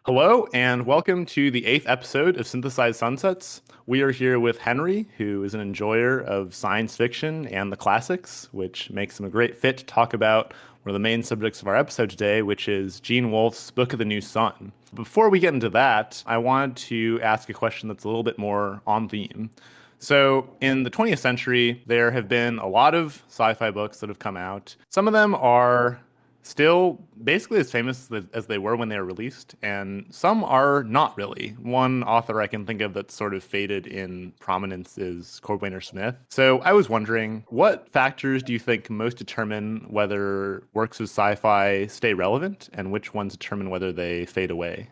Hello, and welcome to the eighth episode of Synthesized Sunsets. We are here with Henry, who is an enjoyer of science fiction and the classics, which makes him a great fit to talk about one of the main subjects of our episode today, which is Gene Wolfe's Book of the New Sun. Before we get into that, I wanted to ask a question that's a little bit more on theme. So, in the 20th century, there have been a lot of sci-fi books that have come out. Some of them are still basically as famous as they were when they were released, and some are not really. One author I can think of that's sort of faded in prominence is Cordwainer Smith. So I was wondering, what factors do you think most determine whether works of sci-fi stay relevant, and which ones determine whether they fade away?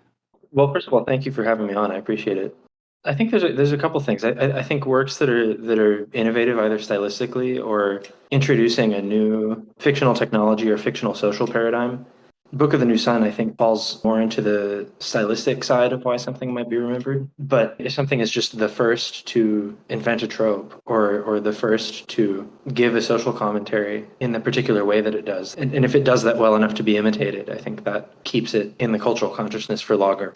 Well, first of all, thank you for having me on. I appreciate it. I think there's a couple things. I think works that are innovative either stylistically or introducing a new fictional technology or fictional social paradigm. Book of the New Sun, I think, falls more into the stylistic side of why something might be remembered. But if something is just the first to invent a trope or the first to give a social commentary in the particular way that it does, and if it does that well enough to be imitated, I think that keeps it in the cultural consciousness for longer.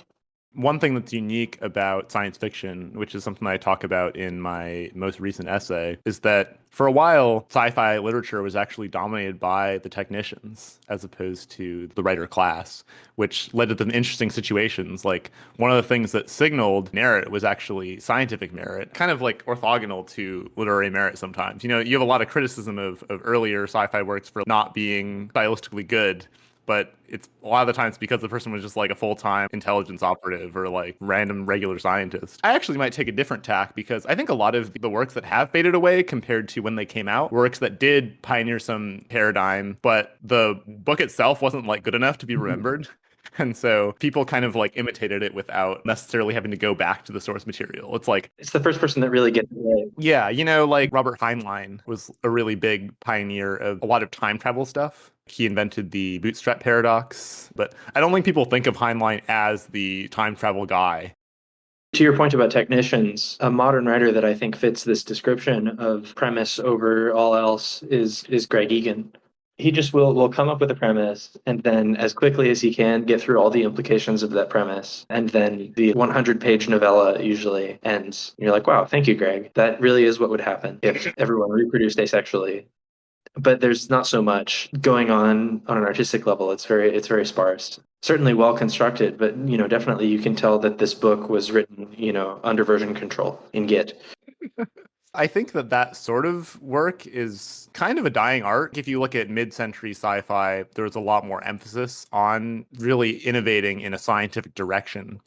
One thing that's unique about science fiction, which is something I talk about in my most recent essay, is that for a while, sci-fi literature was actually dominated by the technicians as opposed to the writer class, which led to some interesting situations. Like one of the things that signaled merit was actually scientific merit, kind of like orthogonal to literary merit sometimes. You know, you have a lot of criticism of earlier sci-fi works for not being stylistically good, but it's a lot of the times because the person was just like a full-time intelligence operative or like random regular scientist. I actually might take a different tack because I think a lot of the works that have faded away compared to when they came out, works that did pioneer some paradigm, but the book itself wasn't like good enough to be remembered. And so people kind of like imitated it without necessarily having to go back to the source material. It's like, It's the first person that really gets it right. yeah, you know, like Robert Heinlein was a really big pioneer of a lot of time travel stuff. He invented the bootstrap paradox, but I don't think people think of Heinlein as the time travel guy. To your point about technicians, a modern writer that I think fits this description of premise over all else is Greg Egan. He just will come up with a premise and then as quickly as he can get through all the implications of that premise. And then the 100-page novella usually ends. You're like, wow, thank you, Greg. That really is what would happen if everyone reproduced asexually. But there's not so much going on an artistic level. It's very sparse. Certainly well constructed, but definitely you can tell that this book was written, under version control in Git. I think that that sort of work is kind of a dying art. If you look at mid-century sci-fi, there's a lot more emphasis on really innovating in a scientific direction.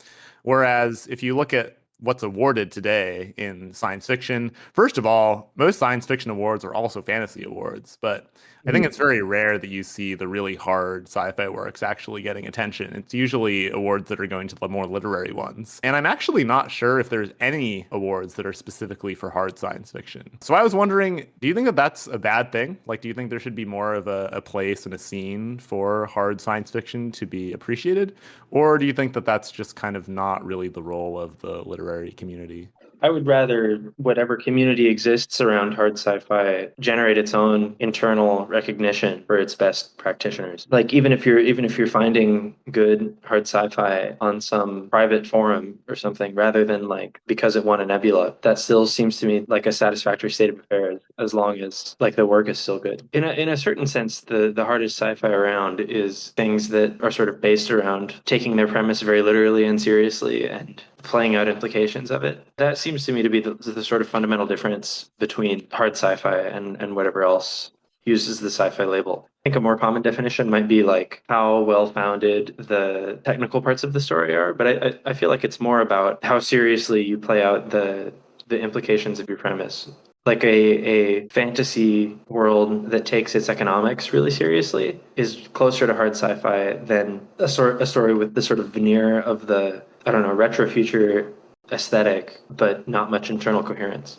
Whereas if you look at what's awarded today in science fiction, first of all, most science fiction awards are also fantasy awards, but I think it's very rare that you see the really hard sci-fi works actually getting attention. It's usually awards that are going to the more literary ones. And I'm actually not sure if there's any awards that are specifically for hard science fiction. So I was wondering, do you think that that's a bad thing? Like, do you think there should be more of a place and a scene for hard science fiction to be appreciated? Or do you think that that's just kind of not really the role of the literary community? I would rather whatever community exists around hard sci-fi generate its own internal recognition for its best practitioners. Like even if you're finding good hard sci-fi on some private forum or something, rather than like because it won a nebula, that still seems to me like a satisfactory state of affairs as long as like the work is still good. In a certain sense, the hardest sci-fi around is things that are sort of based around taking their premise very literally and seriously and playing out implications of it. That seems to me to be the sort of fundamental difference between hard sci-fi and whatever else uses the sci-fi label. I think a more common definition might be like how well-founded the technical parts of the story are, but I feel like it's more about how seriously you play out the implications of your premise. Like a fantasy world that takes its economics really seriously is closer to hard sci-fi than a story with the sort of veneer of the, I don't know, retro future aesthetic, but not much internal coherence.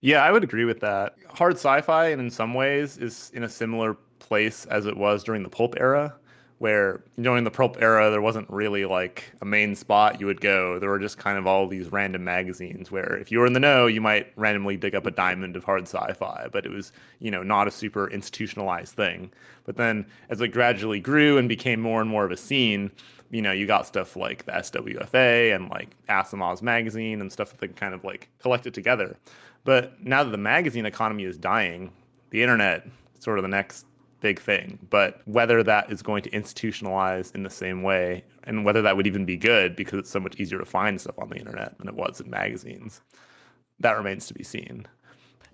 Yeah, I would agree with that. Hard sci-fi, and in some ways, is in a similar place as it was during the pulp era, where during the pulp era there wasn't really like a main spot you would go. There were just kind of all these random magazines where if you were in the know you might randomly dig up a diamond of hard sci-fi, but it was, not a super institutionalized thing. But then as it gradually grew and became more and more of a scene, you got stuff like the SWFA and like Asimov's magazine and stuff that they kind of like collected together. But now that the magazine economy is dying, the internet is sort of the next big thing. But whether that is going to institutionalize in the same way, and whether that would even be good because it's so much easier to find stuff on the internet than it was in magazines, that remains to be seen.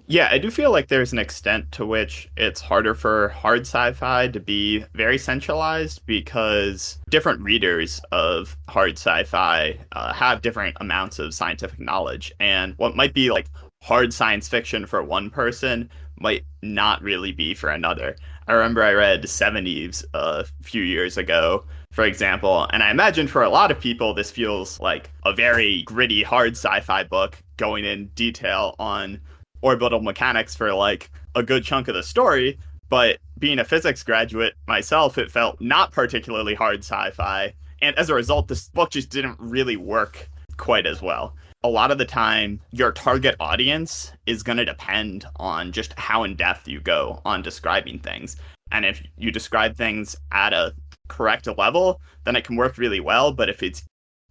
Yeah, I do feel like there's an extent to which it's harder for hard sci-fi to be very centralized because different readers of hard sci-fi have different amounts of scientific knowledge. And what might be like hard science fiction for one person might not really be for another. I remember I read Seven Eves a few years ago, for example, and I imagine for a lot of people this feels like a very gritty, hard sci-fi book going in detail on orbital mechanics for like a good chunk of the story. But being a physics graduate myself, it felt not particularly hard sci-fi. And as a result, this book just didn't really work quite as well. A lot of the time, your target audience is going to depend on just how in depth you go on describing things. And if you describe things at a correct level, then it can work really well. But if it's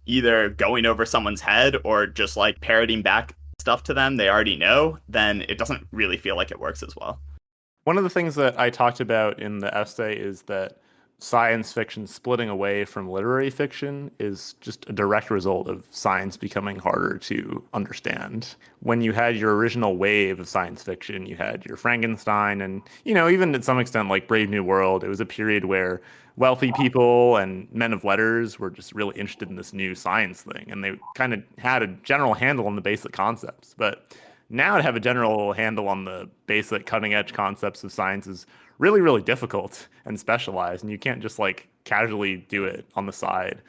either going over someone's head or just like parroting back stuff to them they already know, then it doesn't really feel like it works as well. One of the things that I talked about in the essay is that science fiction splitting away from literary fiction is just a direct result of science becoming harder to understand. When you had your original wave of science fiction, you had your Frankenstein and, even to some extent like Brave New World, it was a period where wealthy people and men of letters were just really interested in this new science thing, and they kind of had a general handle on the basic concepts. But now to have a general handle on the basic cutting edge concepts of science is really, really difficult and specialized, and you can't just like casually do it on the side.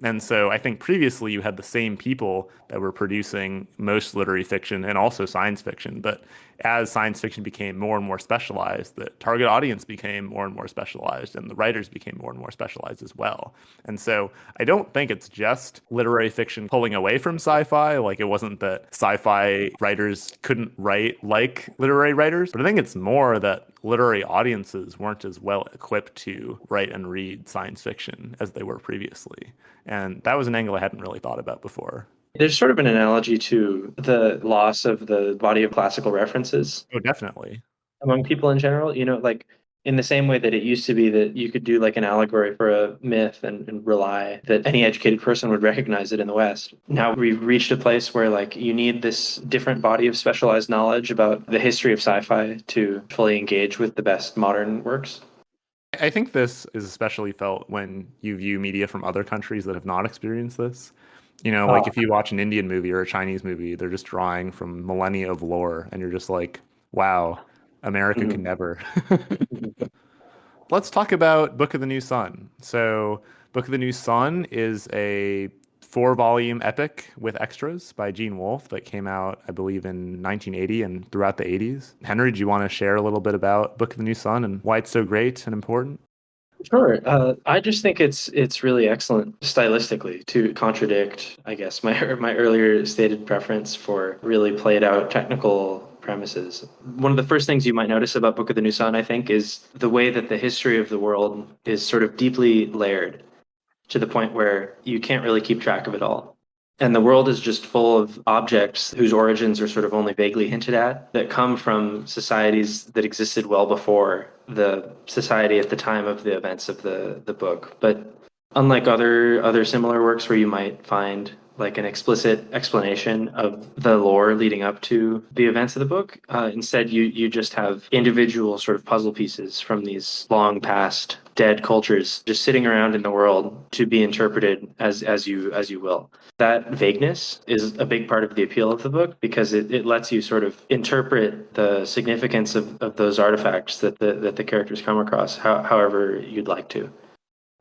And so I think previously you had the same people that were producing most literary fiction and also science fiction. But as science fiction became more and more specialized, the target audience became more and more specialized, and the writers became more and more specialized as well. And so I don't think it's just literary fiction pulling away from sci-fi. Like, it wasn't that sci-fi writers couldn't write like literary writers, but I think it's more that literary audiences weren't as well equipped to write and read science fiction as they were previously. And that was an angle I hadn't really thought about before. There's sort of an analogy to the loss of the body of classical references Oh, definitely. among people in general. Like in the same way that it used to be that you could do like an allegory for a myth and rely that any educated person would recognize it in the West. Now we've reached a place where like you need this different body of specialized knowledge about the history of sci-fi to fully engage with the best modern works. I think this is especially felt when you view media from other countries that have not experienced this. Like if you watch an Indian movie or a Chinese movie, they're just drawing from millennia of lore, and you're just like, wow, America can never. Let's talk about Book of the New Sun. So, Book of the New Sun is a 4-volume epic with extras by Gene Wolfe that came out, I believe, in 1980 and throughout the 80s. Henry, do you want to share a little bit about Book of the New Sun and why it's so great and important? Sure. I just think it's really excellent stylistically to contradict, I guess, my earlier stated preference for really played out technical premises. One of the first things you might notice about Book of the New Sun, I think, is the way that the history of the world is sort of deeply layered to the point where you can't really keep track of it all. And the world is just full of objects whose origins are sort of only vaguely hinted at that come from societies that existed well before the society at the time of the events of the book. But unlike other similar works where you might find like an explicit explanation of the lore leading up to the events of the book, instead you just have individual sort of puzzle pieces from these long past dead cultures just sitting around in the world to be interpreted as you will. That vagueness is a big part of the appeal of the book because it lets you sort of interpret the significance of those artifacts that the characters come across however you'd like to.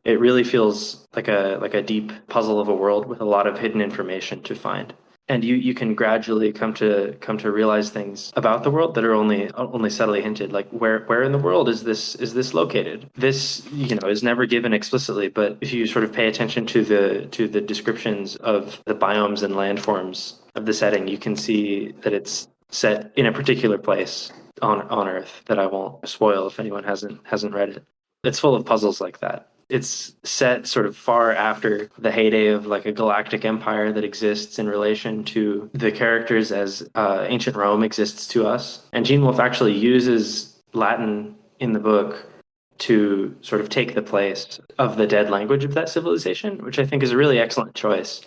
It really feels like a deep puzzle of a world with a lot of hidden information to find. and you can gradually come to realize things about the world that are only subtly hinted, like where in the world is this located. This, is never given explicitly, but if you sort of pay attention to the descriptions of the biomes and landforms of the setting, you can see that it's set in a particular place on Earth that I won't spoil if anyone hasn't read it. It's full of puzzles like that. It's set sort of far after the heyday of like a galactic empire that exists in relation to the characters as ancient Rome exists to us. And Gene Wolfe actually uses Latin in the book to sort of take the place of the dead language of that civilization, which I think is a really excellent choice.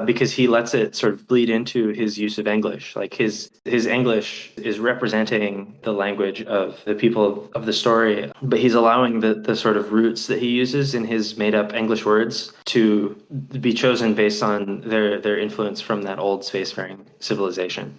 Because he lets it sort of bleed into his use of English. Like his English is representing the language of the people of the story, but he's allowing the sort of roots that he uses in his made up English words to be chosen based on their influence from that old spacefaring civilization.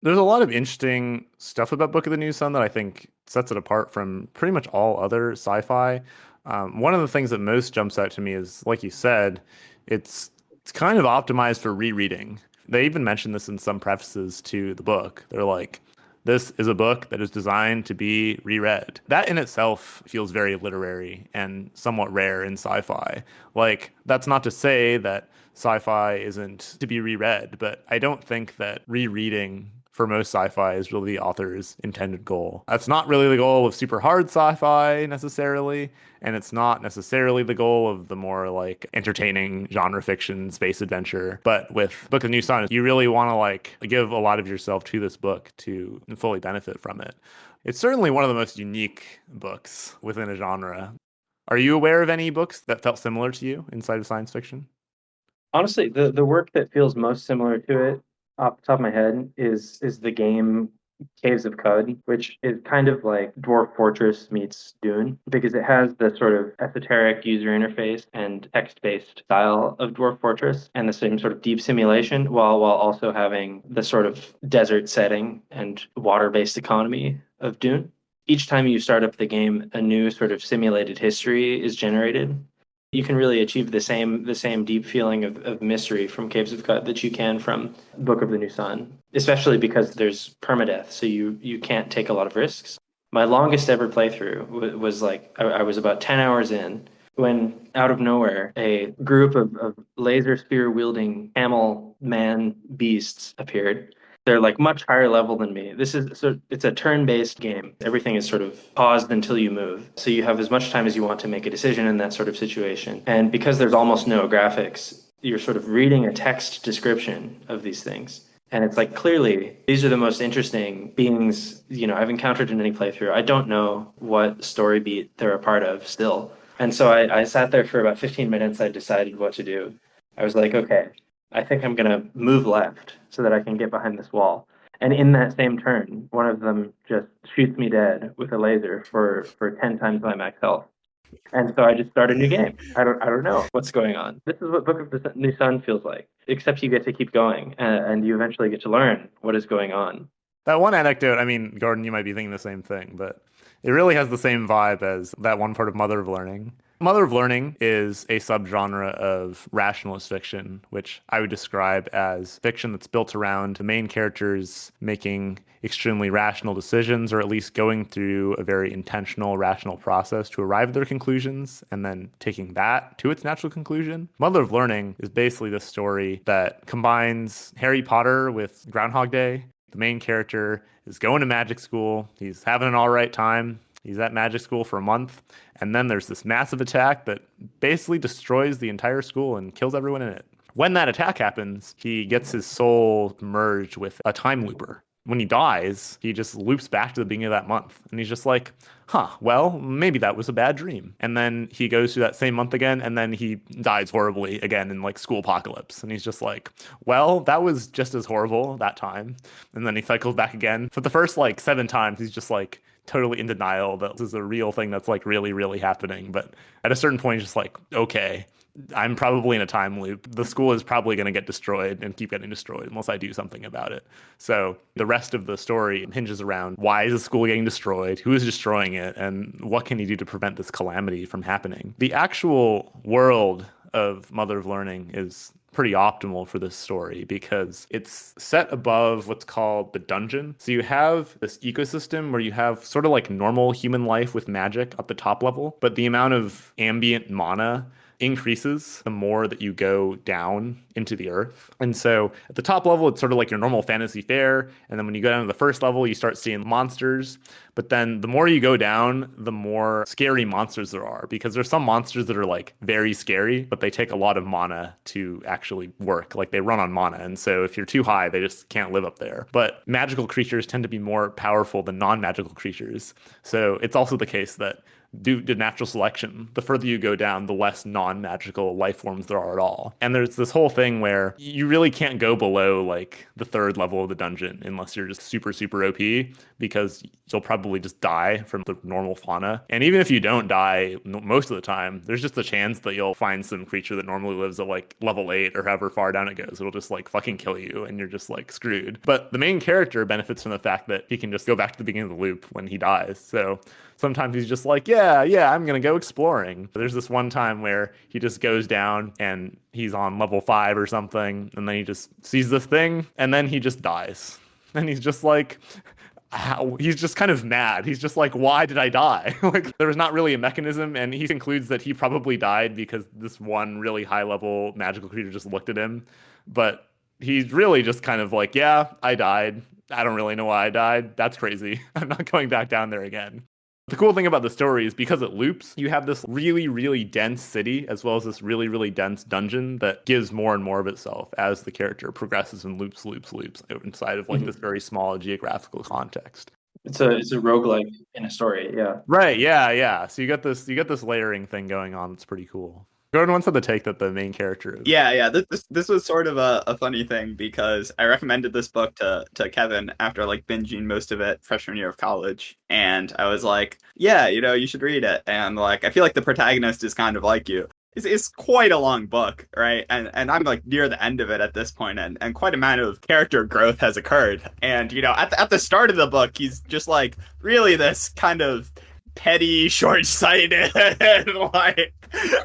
There's a lot of interesting stuff about Book of the New Sun that I think sets it apart from pretty much all other sci-fi. One of the things that most jumps out to me is, like you said, it's kind of optimized for rereading. They even mention this in some prefaces to the book. They're like, this is a book that is designed to be reread. That in itself feels very literary and somewhat rare in sci-fi. Like, that's not to say that sci-fi isn't to be reread, but I don't think that rereading for most sci-fi is really the author's intended goal. That's not really the goal of super hard sci-fi necessarily, and it's not necessarily the goal of the more like entertaining genre fiction space adventure. But with Book of the New Sun, you really want to like give a lot of yourself to this book to fully benefit from it. It's certainly one of the most unique books within a genre. Are you aware of any books that felt similar to you inside of science fiction? Honestly, the work that feels most similar to it off the top of my head is the game Caves of Cud, which is kind of like Dwarf Fortress meets Dune, because it has the sort of esoteric user interface and text-based style of Dwarf Fortress and the same sort of deep simulation, while also having the sort of desert setting and water-based economy of Dune. Each time you start up the game, a new sort of simulated history is generated. You can really achieve the same deep feeling of mystery from Caves of Cut that you can from Book of the New Sun, especially because there's permadeath, so you can't take a lot of risks. My longest ever playthrough was like I was about 10 hours in when out of nowhere a group of laser spear wielding camel man beasts appeared. They're like much higher level than me. It's a turn-based game. Everything is sort of paused until you move. So you have as much time as you want to make a decision in that sort of situation. And because there's almost no graphics, you're sort of reading a text description of these things. And it's like, clearly, these are the most interesting beings, I've encountered in any playthrough. I don't know what story beat they're a part of still. And so I sat there for about 15 minutes. I decided what to do. I was like, okay, I think I'm going to move left so that I can get behind this wall. And in that same turn, one of them just shoots me dead with a laser for 10 times my max health. And so I just start a new game. I don't know what's going on. This is what Book of the New Sun feels like, except you get to keep going and you eventually get to learn what is going on. That one anecdote, I mean, Gordon, you might be thinking the same thing, but it really has the same vibe as that one part of Mother of Learning. Mother of Learning is a subgenre of rationalist fiction, which I would describe as fiction that's built around the main characters making extremely rational decisions, or at least going through a very intentional, rational process to arrive at their conclusions, and then taking that to its natural conclusion. Mother of Learning is basically the story that combines Harry Potter with Groundhog Day. The main character is going to magic school. He's having an all right time. He's at magic school for a month. And then there's this massive attack that basically destroys the entire school and kills everyone in it. When that attack happens, he gets his soul merged with a time looper. When he dies, he just loops back to the beginning of that month. And he's just like, well, maybe that was a bad dream. And then he goes through that same month again, and then he dies horribly again in like school apocalypse. And he's just like, well, that was just as horrible that time. And then he cycles back again. For the first like 7 times, he's just like totally in denial that this is a real thing that's like really, really happening. But at a certain point, he's just like, okay, I'm probably in a time loop. The school is probably going to get destroyed and keep getting destroyed unless I do something about it. So the rest of the story hinges around why is the school getting destroyed, who is destroying it, and what can he do to prevent this calamity from happening. The actual world of Mother of Learning is pretty optimal for this story because it's set above what's called the dungeon. So you have this ecosystem where you have sort of like normal human life with magic at the top level, but the amount of ambient mana increases the more that you go down into the earth. And so at the top level, it's sort of like your normal fantasy fare. And then when you go down to the first level, you start seeing monsters. But then the more you go down, the more scary monsters there are, because there's some monsters that are like very scary, but they take a lot of mana to actually work. Like they run on mana. And so if you're too high, they just can't live up there. But magical creatures tend to be more powerful than non-magical creatures. So it's also the case that due to natural selection, the further you go down, the less non-magical life forms there are at all. And there's this whole thing where you really can't go below like the third level of the dungeon unless you're just super, super OP, because you'll probably just die from the normal fauna. And even if you don't die most of the time, there's just a chance that you'll find some creature that normally lives at like level 8 or however far down it goes. It'll just like fucking kill you and you're just like screwed. But the main character benefits from the fact that he can just go back to the beginning of the loop when he dies. So sometimes he's just like, yeah, I'm going to go exploring. There's this one time where he just goes down and he's on level 5 or something. And then he just sees this thing and then he just dies. And he's just like, he's just kind of mad. He's just like, why did I die? Like there was not really a mechanism. And he concludes that he probably died because this one really high level magical creature just looked at him. But he's really just kind of like, yeah, I died. I don't really know why I died. That's crazy. I'm not going back down there again. The cool thing about the story is because it loops, you have this really, really dense city as well as this really, really dense dungeon that gives more and more of itself as the character progresses and loops inside of like this very small geographical context. It's a roguelike in a story, yeah. Right, yeah. So you got this layering thing going on that's pretty cool. Gordon once had the take that the main character is. Yeah. This was sort of a funny thing because I recommended this book to Kevin after like binging most of it freshman year of college. And I was like, yeah, you should read it. And like, I feel like the protagonist is kind of like you. It's quite a long book, right? And I'm like near the end of it at this point, and quite a amount of character growth has occurred. And, at the start of the book, he's just like really this kind of petty, short-sighted, like,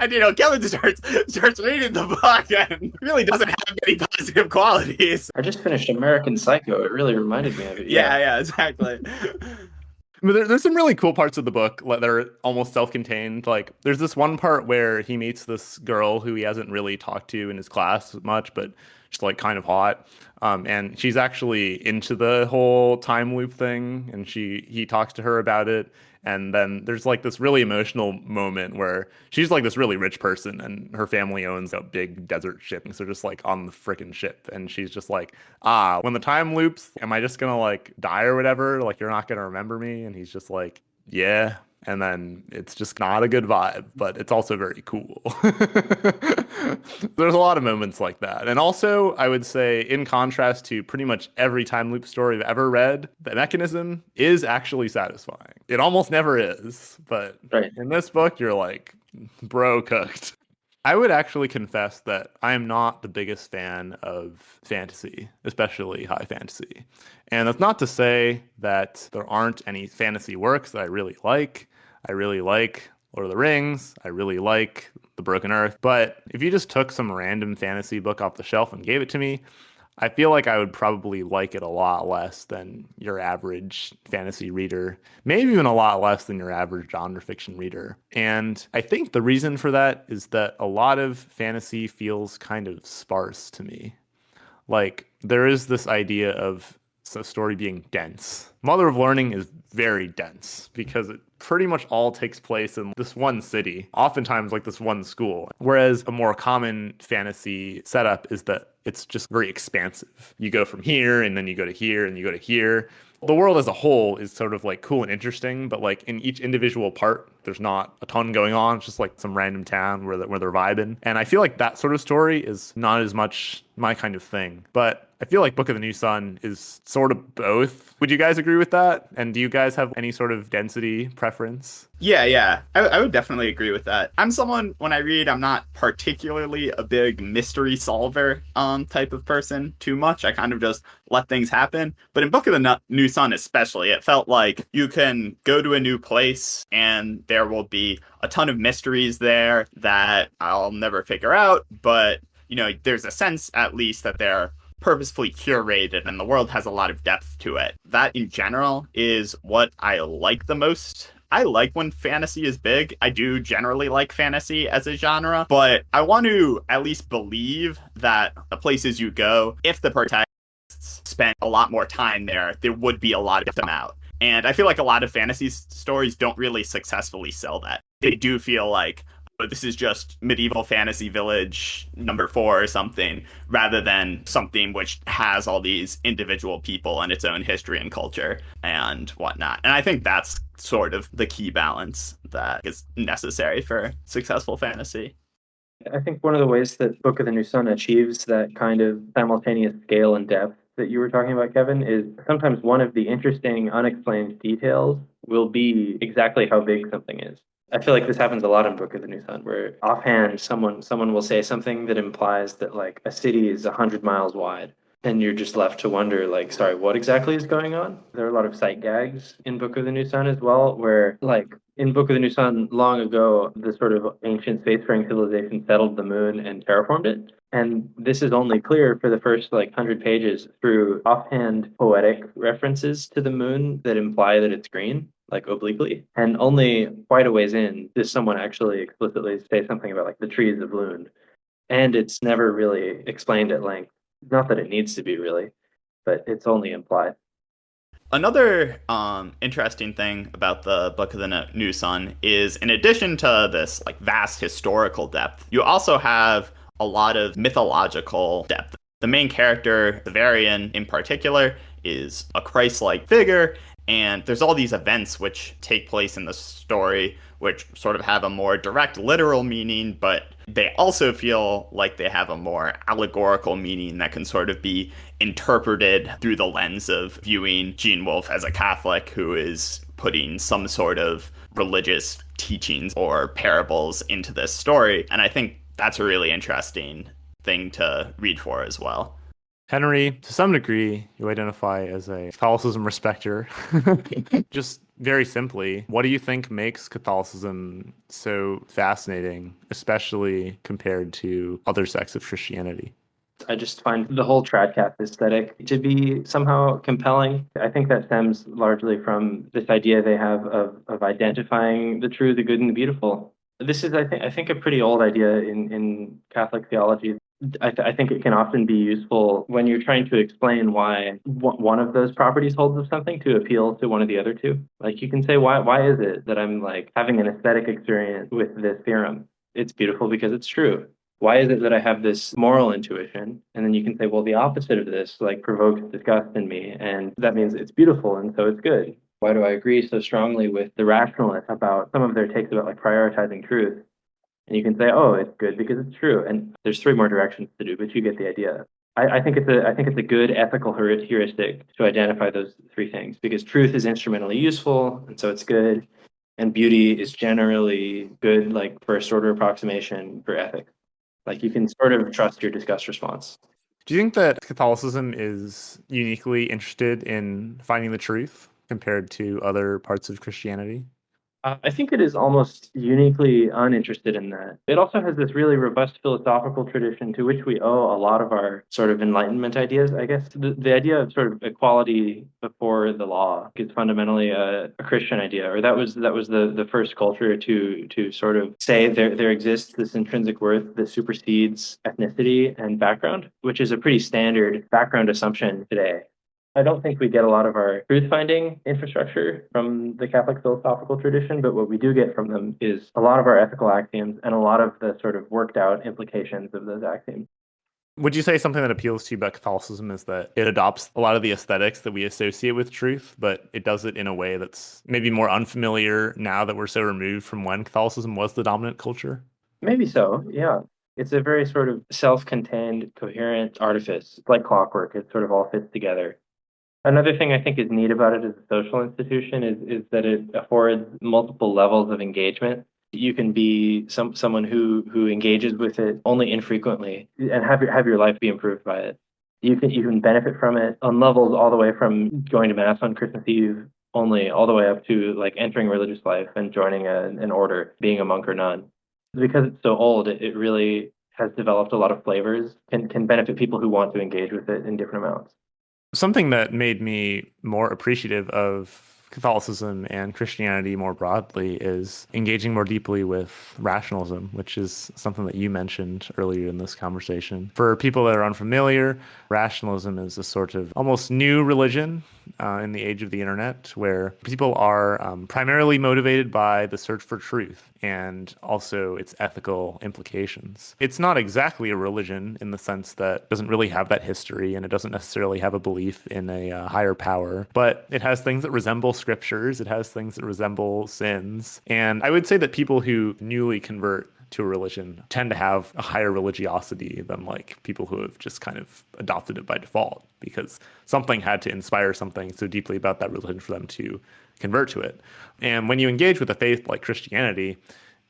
and Kevin starts reading the book and really doesn't have any positive qualities. I just finished American Psycho. It really reminded me of it. Yeah, exactly. But there's some really cool parts of the book that are almost self-contained. Like, there's this one part where he meets this girl who he hasn't really talked to in his class much, but she's like kind of hot. And she's actually into the whole time loop thing, and he talks to her about it. And then there's like this really emotional moment where she's like this really rich person and her family owns a big desert ship. And so just like on the freaking ship. And she's just like, when the time loops, am I just going to like die or whatever? Like, you're not going to remember me. And he's just like, yeah. And then it's just not a good vibe, but it's also very cool. There's a lot of moments like that. And also, I would say, in contrast to pretty much every time loop story I've ever read, the mechanism is actually satisfying. It almost never is, but in this book, you're like, bro cooked. I would actually confess that I am not the biggest fan of fantasy, especially high fantasy. And that's not to say that there aren't any fantasy works that I really like. I really like Lord of the Rings. I really like The Broken Earth. But if you just took some random fantasy book off the shelf and gave it to me, I feel like I would probably like it a lot less than your average fantasy reader, maybe even a lot less than your average genre fiction reader. And I think the reason for that is that a lot of fantasy feels kind of sparse to me. Like, there is this idea of a story being dense. Mother of Learning is very dense because it pretty much all takes place in this one city, oftentimes like this one school. Whereas a more common fantasy setup is that it's just very expansive. You go from here and then you go to here and you go to here. The world as a whole is sort of like cool and interesting, but like in each individual part, there's not a ton going on. It's just like some random town where they're vibing. And I feel like that sort of story is not as much my kind of thing. But I feel like Book of the New Sun is sort of both. Would you guys agree with that? And do you guys have any sort of density preference? Yeah. I would definitely agree with that. I'm someone, when I read, I'm not particularly a big mystery solver type of person too much. I kind of just let things happen. But in Book of the New Sun especially, it felt like you can go to a new place and there will be a ton of mysteries there that I'll never figure out, but there's a sense at least that they're purposefully curated and the world has a lot of depth to it. That in general is what I like the most. I like when fantasy is big. I do generally like fantasy as a genre, but I want to at least believe that the places you go, if the protagonists spent a lot more time there would be a lot of them out. And I feel like a lot of fantasy stories don't really successfully sell that. They do feel like, this is just medieval fantasy village number 4 or something, rather than something which has all these individual people and its own history and culture and whatnot. And I think that's sort of the key balance that is necessary for successful fantasy. I think one of the ways that Book of the New Sun achieves that kind of simultaneous scale and depth that you were talking about, Kevin, is sometimes one of the interesting unexplained details will be exactly how big something is. I feel like this happens a lot in Book of the New Sun, where offhand someone will say something that implies that like a city is 100 miles wide, and you're just left to wonder, like, sorry, what exactly is going on? There are a lot of sight gags in Book of the New Sun as well, where like in Book of the New Sun, long ago, the sort of ancient spacefaring civilization settled the moon and terraformed it. And this is only clear for the first like 100 pages through offhand poetic references to the moon that imply that it's green, like obliquely. And only quite a ways in does someone actually explicitly say something about like the trees of Loon. And it's never really explained at length. Not that it needs to be really, but it's only implied. Another interesting thing about the Book of the New Sun is, in addition to this like vast historical depth, you also have a lot of mythological depth. The main character, Zorian in particular, is a Christ-like figure, and there's all these events which take place in the story which sort of have a more direct literal meaning, but they also feel like they have a more allegorical meaning that can sort of be interpreted through the lens of viewing Gene Wolfe as a Catholic who is putting some sort of religious teachings or parables into this story. And I think that's a really interesting thing to read for as well. Henry, to some degree, you identify as a Catholicism respecter. Just very simply, what do you think makes Catholicism so fascinating, especially compared to other sects of Christianity? I just find the whole Tradcath aesthetic to be somehow compelling. I think that stems largely from this idea they have of identifying the true, the good, and the beautiful. This is, I think, a pretty old idea in Catholic theology. I think it can often be useful when you're trying to explain why one of those properties holds of something to appeal to one of the other two. Like you can say, why is it that I'm like having an aesthetic experience with this theorem? It's beautiful because it's true. Why is it that I have this moral intuition? And then you can say, well, the opposite of this like provokes disgust in me, and that means it's beautiful, and so it's good. Why do I agree so strongly with the rationalists about some of their takes about like prioritizing truth? And you can say, oh, it's good because it's true. And there's 3 more directions to do, but you get the idea. I think it's a good ethical heuristic to identify those 3 things, because truth is instrumentally useful, and so it's good. And beauty is generally good, like first order approximation for ethics. Like you can sort of trust your disgust response. Do you think that Catholicism is uniquely interested in finding the truth compared to other parts of Christianity? I think it is almost uniquely uninterested in that. It also has this really robust philosophical tradition to which we owe a lot of our sort of Enlightenment ideas. I guess the idea of sort of equality before the law is fundamentally a Christian idea, or that was the first culture to sort of say there exists this intrinsic worth that supersedes ethnicity and background, which is a pretty standard background assumption today. I don't think we get a lot of our truth-finding infrastructure from the Catholic philosophical tradition, but what we do get from them is a lot of our ethical axioms and a lot of the sort of worked-out implications of those axioms. Would you say something that appeals to you about Catholicism is that it adopts a lot of the aesthetics that we associate with truth, but it does it in a way that's maybe more unfamiliar now that we're so removed from when Catholicism was the dominant culture? Maybe so, yeah. It's a very sort of self-contained, coherent artifice. It's like clockwork. It sort of all fits together. Another thing I think is neat about it as a social institution is that it affords multiple levels of engagement. You can be someone who engages with it only infrequently and have your life be improved by it. You can benefit from it on levels all the way from going to mass on Christmas Eve only, all the way up to like entering religious life and joining an order, being a monk or nun. Because it's so old, it really has developed a lot of flavors can benefit people who want to engage with it in different amounts. Something that made me more appreciative of Catholicism and Christianity more broadly is engaging more deeply with rationalism, which is something that you mentioned earlier in this conversation. For people that are unfamiliar, rationalism is a sort of almost new religion in the age of the internet, where people are primarily motivated by the search for truth and also its ethical implications. It's not exactly a religion in the sense that it doesn't really have that history and it doesn't necessarily have a belief in a higher power, but it has things that resemble scriptures, it has things that resemble sins. And I would say that people who newly convert to a religion tend to have a higher religiosity than like people who have just kind of adopted it by default because something had to inspire something so deeply about that religion for them to convert to it. And when you engage with a faith like Christianity,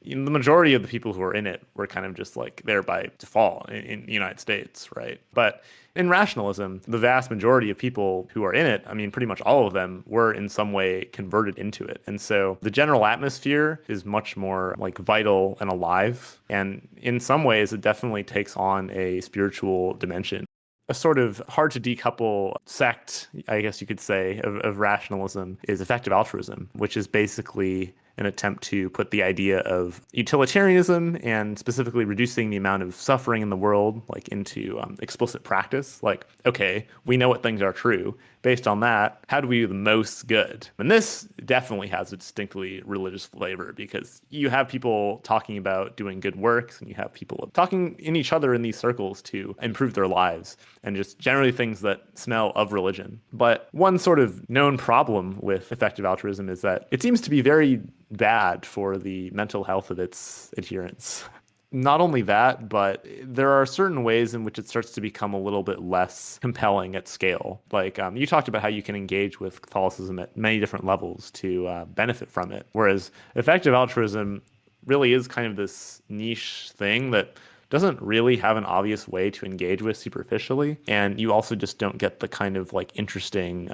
the majority of the people who are in it were kind of just like there by default in the United States, right? But in rationalism, the vast majority of people who are in it, I mean, pretty much all of them were in some way converted into it. And so the general atmosphere is much more like vital and alive. And in some ways, it definitely takes on a spiritual dimension. A sort of hard to decouple sect, I guess you could say, of rationalism is effective altruism, which is basically an attempt to put the idea of utilitarianism and specifically reducing the amount of suffering in the world like into explicit practice. Like, okay, we know what things are true. Based on that, how do we do the most good? And this definitely has a distinctly religious flavor because you have people talking about doing good works and you have people talking in each other in these circles to improve their lives and just generally things that smell of religion. But one sort of known problem with effective altruism is that it seems to be very bad for the mental health of its adherents. Not only that, but there are certain ways in which it starts to become a little bit less compelling at scale. Like you talked about how you can engage with Catholicism at many different levels to benefit from it, whereas effective altruism really is kind of this niche thing that doesn't really have an obvious way to engage with superficially. And you also just don't get the kind of like interesting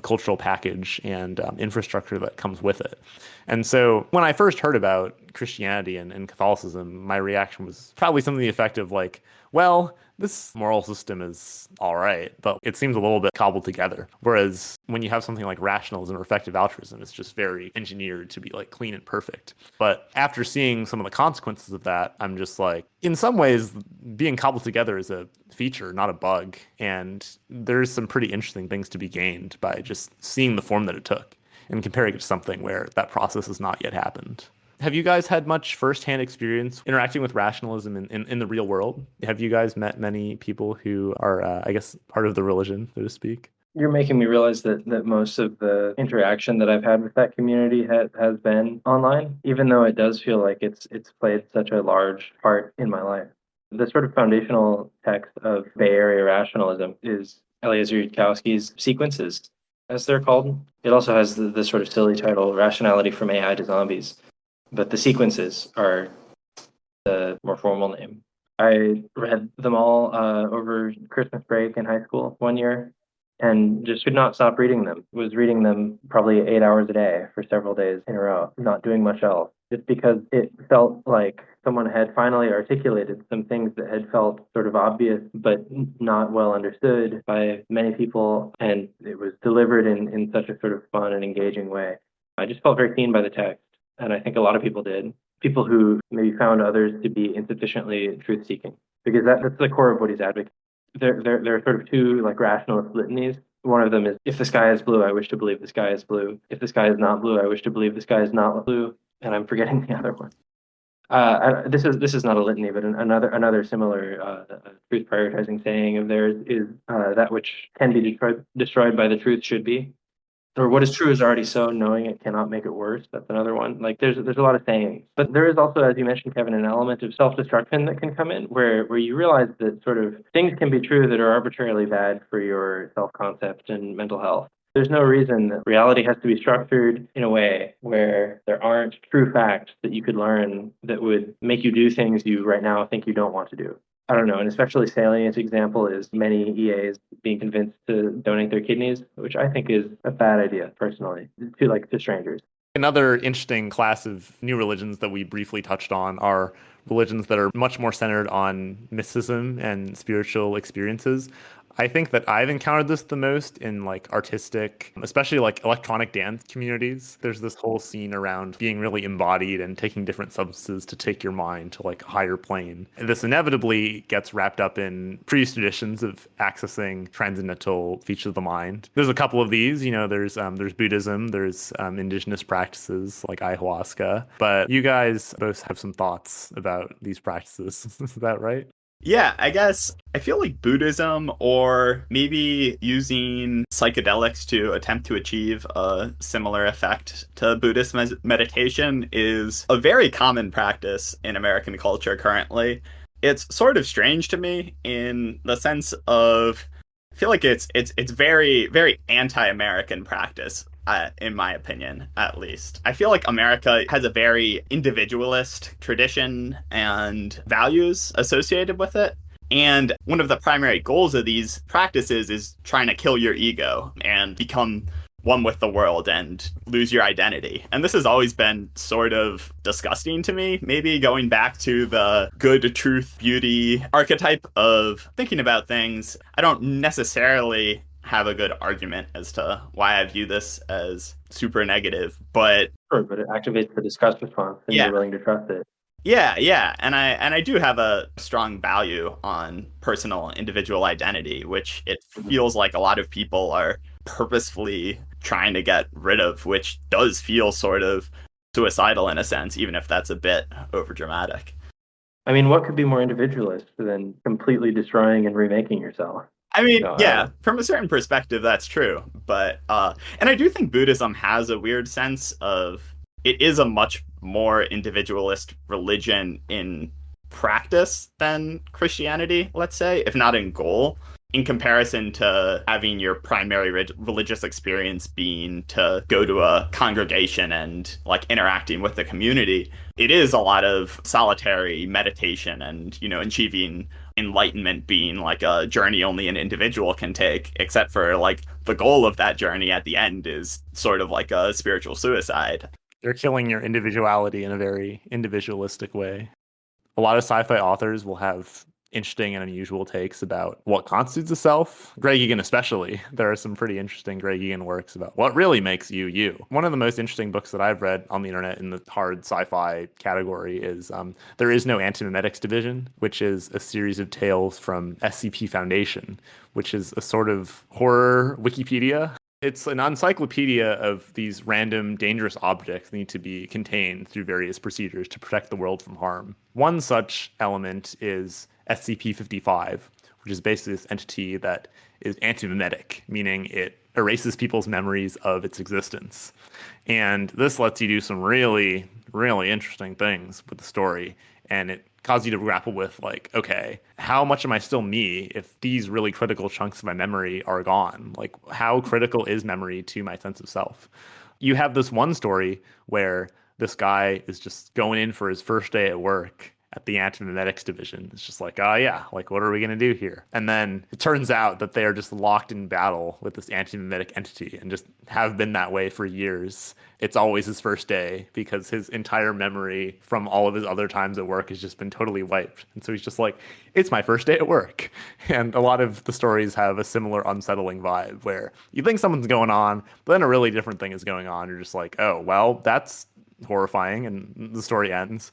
cultural package and infrastructure that comes with it. And so when I first heard about Christianity and Catholicism, my reaction was probably something to the effect of like, well, this moral system is all right, but it seems a little bit cobbled together. Whereas when you have something like rationalism or effective altruism, it's just very engineered to be like clean and perfect. But after seeing some of the consequences of that, I'm just like, in some ways, being cobbled together is a feature, not a bug. And there's some pretty interesting things to be gained by just seeing the form that it took and comparing it to something where that process has not yet happened. Have you guys had much firsthand experience interacting with rationalism in the real world? Have you guys met many people who are, I guess, part of the religion, so to speak? You're making me realize that most of the interaction that I've had with that community has been online, even though it does feel like it's played such a large part in my life. The sort of foundational text of Bay Area rationalism is Eliezer Yudkowsky's Sequences, as they're called. It also has the sort of silly title, Rationality from AI to Zombies. But the Sequences are the more formal name. I read them all over Christmas break in high school one year and just could not stop reading them. Was reading them probably 8 hours a day for several days in a row, not doing much else, just because it felt like someone had finally articulated some things that had felt sort of obvious but not well understood by many people, and it was delivered in such a sort of fun and engaging way. I just felt very seen by the text, and I think a lot of people did. People who maybe found others to be insufficiently truth-seeking, because that's the core of what he's advocating. There are sort of two like rationalist litanies. One of them is, if the sky is blue, I wish to believe the sky is blue. If the sky is not blue, I wish to believe the sky is not blue. And I'm forgetting the other one. This is not a litany, but another similar truth prioritizing saying of theirs is that which can be destroyed by the truth should be. Or what is true is already so, knowing it cannot make it worse. That's another one. Like there's a lot of sayings. But there is also, as you mentioned, Kevin, an element of self-destruction that can come in where you realize that sort of things can be true that are arbitrarily bad for your self-concept and mental health. There's no reason that reality has to be structured in a way where there aren't true facts that you could learn that would make you do things you right now think you don't want to do. I don't know, an especially salient example is many EAs being convinced to donate their kidneys, which I think is a bad idea personally, to strangers. Another interesting class of new religions that we briefly touched on are religions that are much more centered on mysticism and spiritual experiences. I think that I've encountered this the most in like artistic, especially like electronic dance communities. There's this whole scene around being really embodied and taking different substances to take your mind to like a higher plane. And this inevitably gets wrapped up in previous traditions of accessing transcendental features of the mind. There's a couple of these, there's Buddhism, there's indigenous practices like ayahuasca. But you guys both have some thoughts about these practices. Is that right? Yeah, I guess I feel like Buddhism or maybe using psychedelics to attempt to achieve a similar effect to Buddhist meditation is a very common practice in American culture currently. It's sort of strange to me in the sense of I feel like it's very, very anti-American practice. In my opinion, at least. I feel like America has a very individualist tradition and values associated with it. And one of the primary goals of these practices is trying to kill your ego and become one with the world and lose your identity. And this has always been sort of disgusting to me, maybe going back to the good, truth, beauty archetype of thinking about things. I don't necessarily have a good argument as to why I view this as super negative, but sure, but it activates the disgust response, and you're willing to trust it. Yeah, and I do have a strong value on personal individual identity, which it feels like a lot of people are purposefully trying to get rid of, which does feel sort of suicidal in a sense, even if that's a bit overdramatic. I mean, what could be more individualist than completely destroying and remaking yourself? I mean, yeah, from a certain perspective, that's true. But, and I do think Buddhism has a weird sense of, it is a much more individualist religion in practice than Christianity, let's say, if not in goal, in comparison to having your primary religious experience being to go to a congregation and like interacting with the community. It is a lot of solitary meditation and, achieving enlightenment being like a journey only an individual can take, except for like the goal of that journey at the end is sort of like a spiritual suicide. They're killing your individuality in a very individualistic way. A lot of sci-fi authors will have interesting and unusual takes about what constitutes a self. Greg Egan especially. There are some pretty interesting Greg Egan works about what really makes you, you. One of the most interesting books that I've read on the internet in the hard sci-fi category is There Is No Anti-Memetics Division, which is a series of tales from SCP Foundation, which is a sort of horror Wikipedia. It's an encyclopedia of these random dangerous objects that need to be contained through various procedures to protect the world from harm. One such element is SCP-55, which is basically this entity that is anti-memetic, meaning it erases people's memories of its existence. And this lets you do some really, really interesting things with the story. And it causes you to grapple with, like, okay, how much am I still me if these really critical chunks of my memory are gone? Like, how critical is memory to my sense of self? You have this one story where this guy is just going in for his first day at work at the anti-memetics division. It's just like, oh yeah, like what are we going to do here? And then it turns out that they are just locked in battle with this anti-memetic entity and just have been that way for years. It's always his first day because his entire memory from all of his other times at work has just been totally wiped. And so he's just like, it's my first day at work. And a lot of the stories have a similar unsettling vibe where you think something's going on, but then a really different thing is going on. You're just like, oh, well, that's horrifying. And the story ends.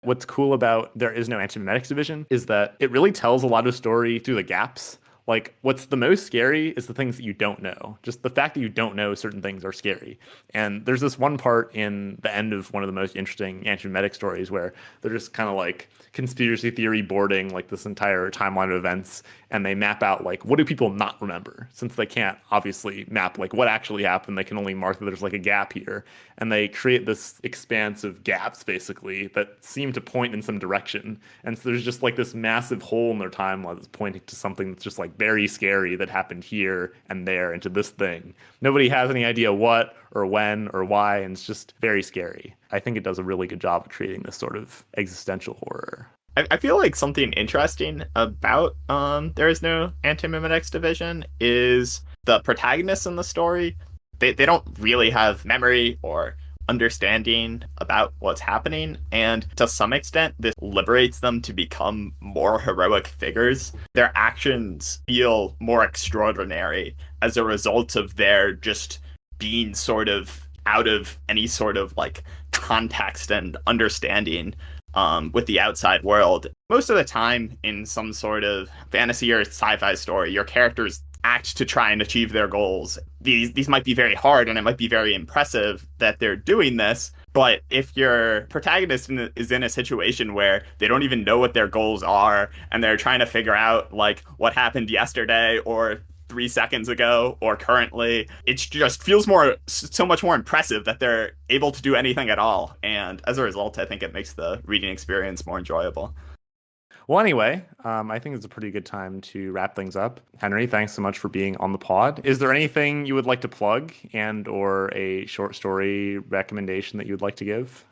What's cool about There Is No Anti-Memetics Division is that it really tells a lot of story through the gaps. Like, what's the most scary is the things that you don't know. Just the fact that you don't know certain things are scary. And there's this one part in the end of one of the most interesting anti-memetic stories where they're just kind of like conspiracy theory boarding like this entire timeline of events, and they map out like what do people not remember, since they can't obviously map like what actually happened. They can only mark that there's like a gap here, and they create this expanse of gaps basically that seem to point in some direction. And so there's just like this massive hole in their timeline that's pointing to something that's just like very scary that happened here and there into this thing. Nobody has any idea what or when or why, and it's just very scary. I think it does a really good job of creating this sort of existential horror. I feel like something interesting about There Is No Anti-Memetics Division is the protagonists in the story. They don't really have memory or understanding about what's happening, and to some extent this liberates them to become more heroic figures. Their actions feel more extraordinary as a result of their just being sort of out of any sort of like context and understanding with the outside world. Most of the time in some sort of fantasy or sci-fi story, your characters act to try and achieve their goals. These might be very hard, and it might be very impressive that they're doing this, but if your protagonist is in a situation where they don't even know what their goals are, and they're trying to figure out like what happened yesterday or 3 seconds ago or currently, it just feels so much more impressive that they're able to do anything at all. And as a result, I think it makes the reading experience more enjoyable. Well, anyway, I think it's a pretty good time to wrap things up. Henry, thanks so much for being on the pod. Is there anything you would like to plug and or a short story recommendation that you would like to give?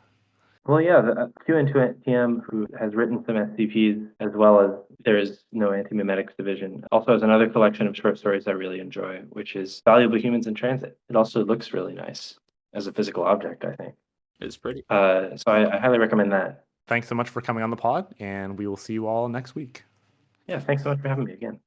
Well, yeah, the qntm, who has written some SCPs, as well as there is no Anti-Memetics Division, also has another collection of short stories I really enjoy, which is Valuable Humans in Transit. It also looks really nice as a physical object, I think. It's pretty. So I highly recommend that. Thanks so much for coming on the pod, and we will see you all next week. Yeah, thanks so much for having me again.